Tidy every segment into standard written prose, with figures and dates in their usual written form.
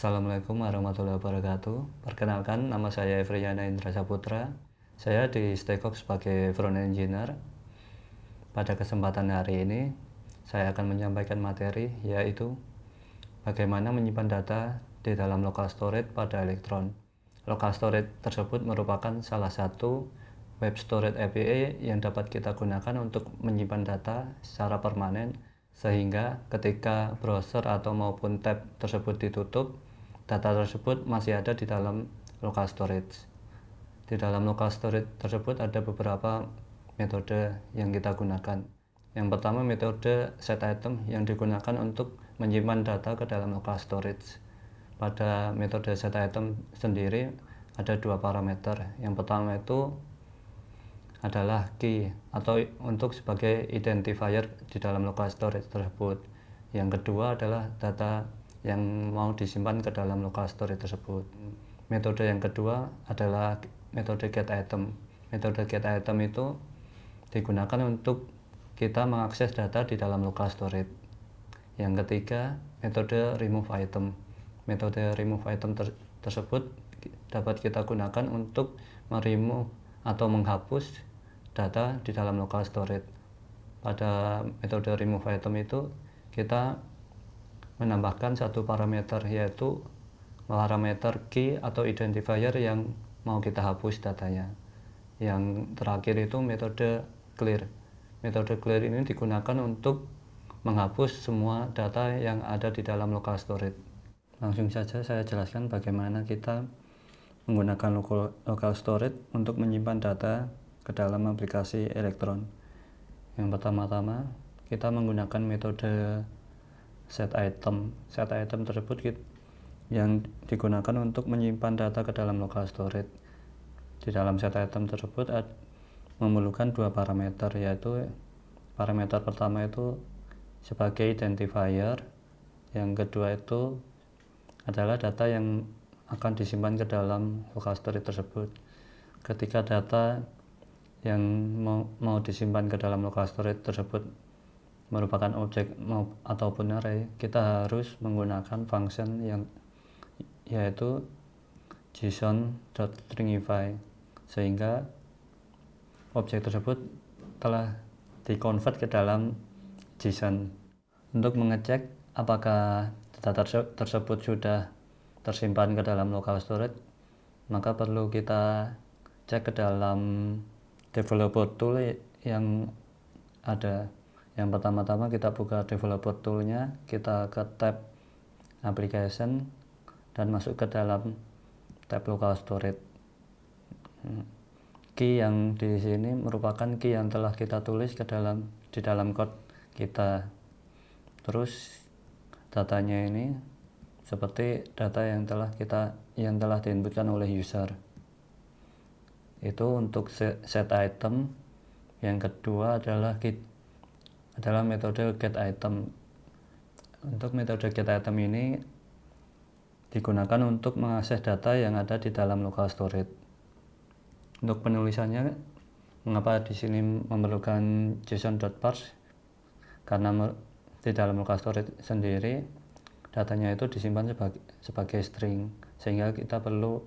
Assalamualaikum warahmatullahi wabarakatuh. Perkenalkan, nama saya Efriyana Indra Saputra. Saya di Stekok sebagai front engineer. Pada kesempatan hari ini, saya akan menyampaikan materi yaitu bagaimana menyimpan data di dalam local storage pada elektron. Local storage tersebut merupakan salah satu web storage API yang dapat kita gunakan untuk menyimpan data secara permanen, sehingga ketika browser atau maupun tab tersebut ditutup, data tersebut masih ada di dalam local storage. Di dalam local storage tersebut ada beberapa metode yang kita gunakan. Yang pertama, metode set item yang digunakan untuk menyimpan data ke dalam local storage. Pada metode set item sendiri ada dua parameter. Yang pertama itu adalah key atau untuk sebagai identifier di dalam local storage tersebut. Yang kedua adalah data yang mau disimpan ke dalam local storage tersebut. Metode yang kedua adalah metode get item. Metode get item itu digunakan untuk kita mengakses data di dalam local storage. Yang ketiga, metode remove item. Metode remove item tersebut dapat kita gunakan untuk meremove atau menghapus data di dalam local storage. Pada metode remove item itu kita menambahkan satu parameter, yaitu parameter key atau identifier yang mau kita hapus datanya. Yang terakhir itu metode clear. Metode clear ini digunakan untuk menghapus semua data yang ada di dalam local storage. Langsung saja saya jelaskan bagaimana kita menggunakan local storage untuk menyimpan data ke dalam aplikasi elektron. Yang pertama-tama kita menggunakan metode set item. Set item tersebut yang digunakan untuk menyimpan data ke dalam local storage. Di dalam set item tersebut memerlukan dua parameter, yaitu parameter pertama itu sebagai identifier, yang kedua itu adalah data yang akan disimpan ke dalam local storage tersebut. Ketika data yang mau disimpan ke dalam local storage tersebut merupakan objek ataupun array, kita harus menggunakan function yang yaitu json.stringify, sehingga objek tersebut telah dikonvert ke dalam JSON. Untuk mengecek apakah data tersebut sudah tersimpan ke dalam local storage, maka perlu kita cek ke dalam developer tool yang ada. Yang pertama-tama kita buka developer toolnya, kita ke tab application dan masuk ke dalam tab local storage. Key yang di sini merupakan key yang telah kita tulis di dalam code kita. Terus datanya ini seperti data yang telah diinputkan oleh user. Itu untuk set item. Yang kedua adalah metode get item. Untuk metode get item ini digunakan untuk mengakses data yang ada di dalam local storage. Untuk penulisannya, mengapa di sini memerlukan json.parse? Karena di dalam local storage sendiri datanya itu disimpan sebagai string, sehingga kita perlu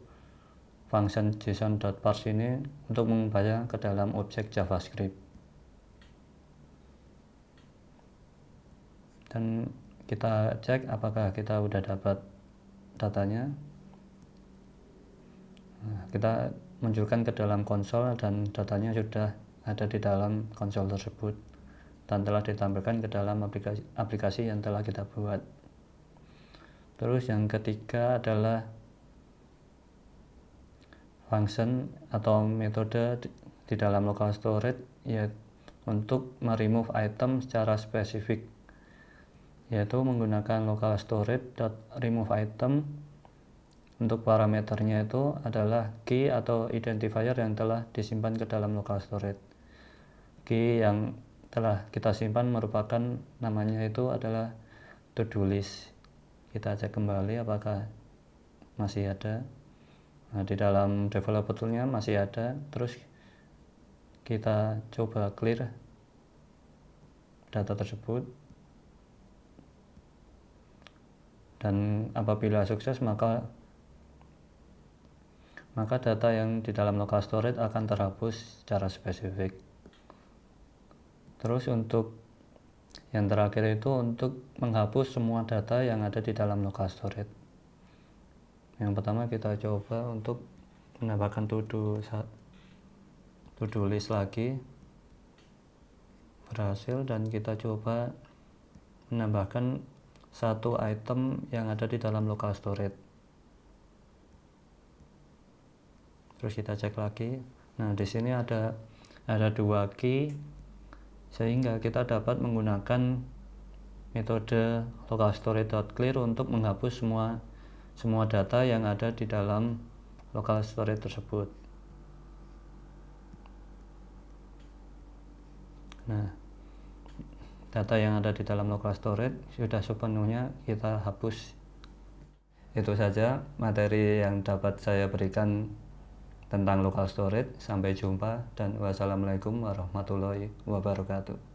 function json.parse ini untuk mengubahnya ke dalam objek JavaScript. Dan kita cek apakah kita sudah dapat datanya. Kita munculkan ke dalam konsol dan datanya sudah ada di dalam konsol tersebut dan telah ditampilkan ke dalam aplikasi yang telah kita buat. Terus yang ketiga adalah function atau metode di dalam local storage, yaitu untuk meremove item secara spesifik, yaitu menggunakan local storage.remove item. Untuk parameternya itu adalah key atau identifier yang telah disimpan ke dalam local storage. Key yang telah kita simpan merupakan namanya itu adalah to-do list. Kita cek kembali apakah masih ada. Nah, di dalam developer toolnya masih ada. Terus kita coba clear data tersebut. Dan apabila sukses, maka data yang di dalam local storage akan terhapus secara spesifik. Terus untuk yang terakhir itu untuk menghapus semua data yang ada di dalam local storage. Yang pertama kita coba untuk menambahkan to-do list lagi, berhasil, dan kita coba menambahkan satu item yang ada di dalam local storage. Terus kita cek lagi. Nah, di sini ada 2 key, sehingga kita dapat menggunakan metode localStorage.clear untuk menghapus semua data yang ada di dalam local storage tersebut. Nah, data yang ada di dalam local storage sudah sepenuhnya kita hapus. Itu saja materi yang dapat saya berikan tentang local storage. Sampai jumpa dan wassalamualaikum warahmatullahi wabarakatuh.